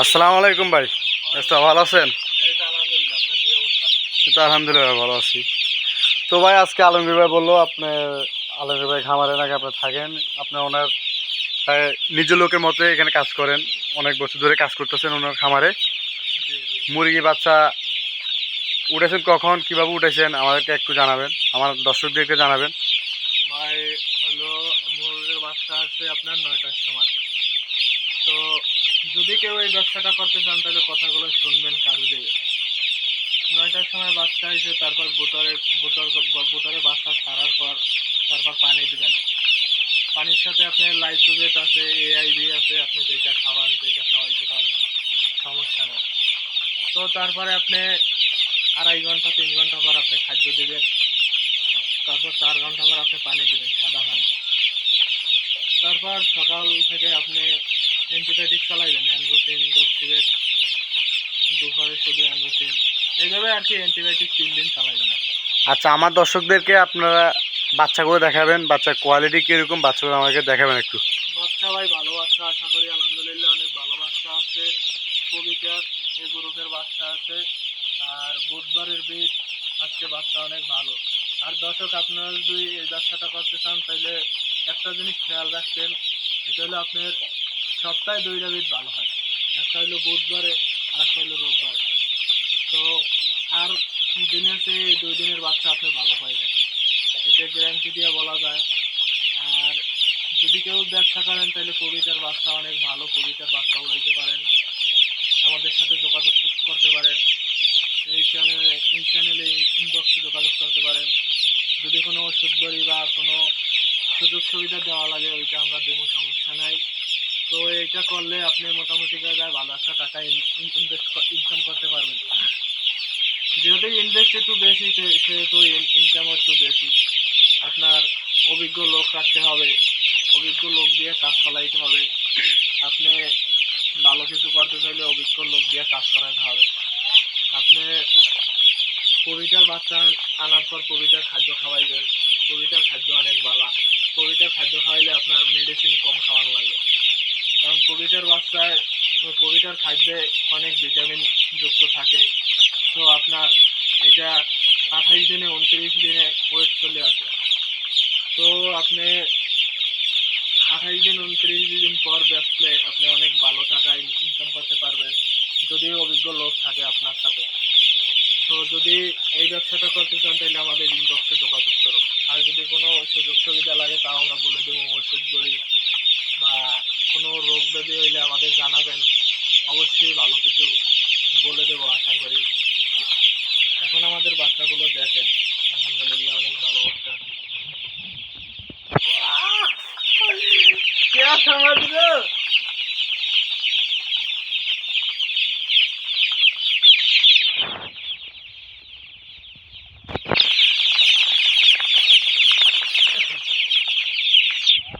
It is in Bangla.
আসসালামু আলাইকুম ভাই। ভালো আছেন? তো আলহামদুলিল্লাহ ভালো আছি। তো ভাই আজকে আলমগীর ভাই বললো আপনি আলমগীর ভাই খামারে নাকি আপনি থাকেন। আপনি ওনার নিজের লোকের মতো এখানে কাজ করেন, অনেক বছর ধরে কাজ করতেছেন ওনার খামারে। মুরগি বাচ্চা উঠেছেন কখন, কিভাবে উঠেছেন আমাদেরকে একটু জানাবেন, আমার দর্শকদেরকে জানাবেন। ভাই হলো মুরগির বাচ্চা আছে আপনার 9টার সময়। তো যদি কেউ এই ব্যবসাটা করতে চান তাহলে কথাগুলো শুনবেন কাজে দেবে। 9টার সময় বাচ্চা এসে তারপর বোতরে বাচ্চা ছাড়ার পর তারপর পানি দিবেন। পানির সাথে আপনার লাইসোজেট আছে, এআইবি আছে, আপনি যেটা খাওয়ান যেটা খাওয়াইতে পারেন, সমস্যা নেই। তো তারপরে আপনি 2.5 ঘন্টা 3 ঘন্টা পর আপনি খাদ্য দিবেন। তারপর 4 ঘন্টা পর আপনি পানি দিবেন, সাদা পানি। তারপর সকাল থেকে আপনি অ্যান্টিবায়োটিক চালাইবেন, অ্যানভোসিন, ডক্সিভেট, দুপুরে শুধু অ্যানভোসিন, এইভাবে আর কি অ্যান্টিবায়োটিক 3 দিন চালাইবেন আপনি। আচ্ছা, আমার দর্শকদেরকে আপনারা বাচ্চাগুলো দেখাবেন, বাচ্চার কোয়ালিটি কীরকম, বাচ্চাগুলো আমাকে দেখাবেন একটু। বাচ্চা ভাই ভালো বাচ্চা, আশা করি আলহামদুলিল্লাহ অনেক ভালো বাচ্চা আছে। কবিতার এ গ্রুপের বাচ্চা আছে। আর বুধবারের বিট আজকে বাচ্চা অনেক ভালো। আর দর্শক আপনারা যদি এই ব্যবসাটা করতে চান তাহলে একটা জিনিস খেয়াল রাখবেন, এটা হলো আপনার সপ্তাহে 2টা বিট ভালো হয়। একটা হলো বুধবারে আর একটা হলো রোববারে। তো আর দিনের চেয়ে 2 দিনের বাচ্চা আপনি ভালো পাইবেন, এটা গ্যারান্টি দিয়ে বলা যায়। আর যদি কেউ ব্যবসা করেন তাহলে কবিতার বাচ্চা অনেক ভালো, কবিতার বাচ্চা উড়াইতে পারেন, আমাদের সাথে যোগাযোগ করতে পারেন। এই চ্যানেলে ইনবক্সে যোগাযোগ করতে পারেন। যদি কোনো ওষুধ বড়ি বা কোনো সুযোগ সুবিধা দেওয়া লাগে ওইটা আমরা দেবো, সমস্যা নাই। তো এইটা করলে আপনি মোটামুটি জায়গায় ভালো একটা টাকা ইনকাম করতে পারবেন। যেহেতু ইনভেস্ট একটু বেশি সেহেতু ইনকাম একটু বেশি। আপনার অভিজ্ঞ লোক রাখতে হবে, অভিজ্ঞ লোক দিয়ে কাজ চালাইতে হবে। আপনি ভালো কিছু করতে চাইলে অভিজ্ঞ লোক দিয়ে কাজ করাতে হবে। আপনি কবিতার বাচ্চা আনার পর কবিতার খাদ্য খাওয়াইবেন। কবিতার খাদ্য অনেক ভালো। কবিতার খাদ্য খাওয়াইলে আপনার মেডিসিন কম খাওয়ানো লাগে, কারণ কবিতার বাচ্চায় কবিতার খাদ্যে অনেক ভিটামিন যুক্ত থাকে। তো আপনার এটা 28 দিনে 29 দিনে ওয়েট চলে আসে। তো আপনি 28 দিন 29 দিন পর বেচলে আপনি অনেক ভালো টাকা ইনকাম করতে পারবেন, যদি অভিজ্ঞ লোক থাকে আপনার সাথে। তো যদি এই ব্যবসাটা করতে চান তাহলে আমাদের ইনবক্সে যোগাযোগ করুন। আর যদি কোনো সুযোগ সুবিধা লাগে তাও আমরা বলে দেবো, ওষুধ বড়ি বা কোনো রোগ ব্যাধি হইলে আমাদের জানাবেন, অবশ্যই ভালো কিছু বলে দেবো আশা করি। এখন আমাদের বাচ্চাগুলো দেখেন, আলহামদুলিল্লাহ অনেক ভালো বাচ্চা। क्या समझ लो